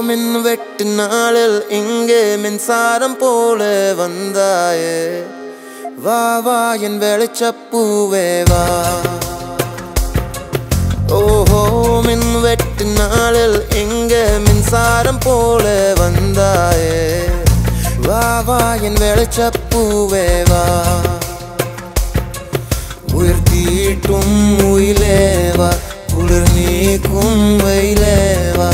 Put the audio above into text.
மின்வெட்டு நாளில் இங்கே மின்சாரம் போல வந்தாயே வா வா என் வெளிச்சப்பூவே வா ஓஹோ மின்வெட்டு நாளில் இங்கே மின்சாரம் போல வந்தாயே வா வா என் வெளிச்சப்பூவே வா உயிர் தீட்டும் உயிலே வா குளிர் நீக்கும் வெயிலே வா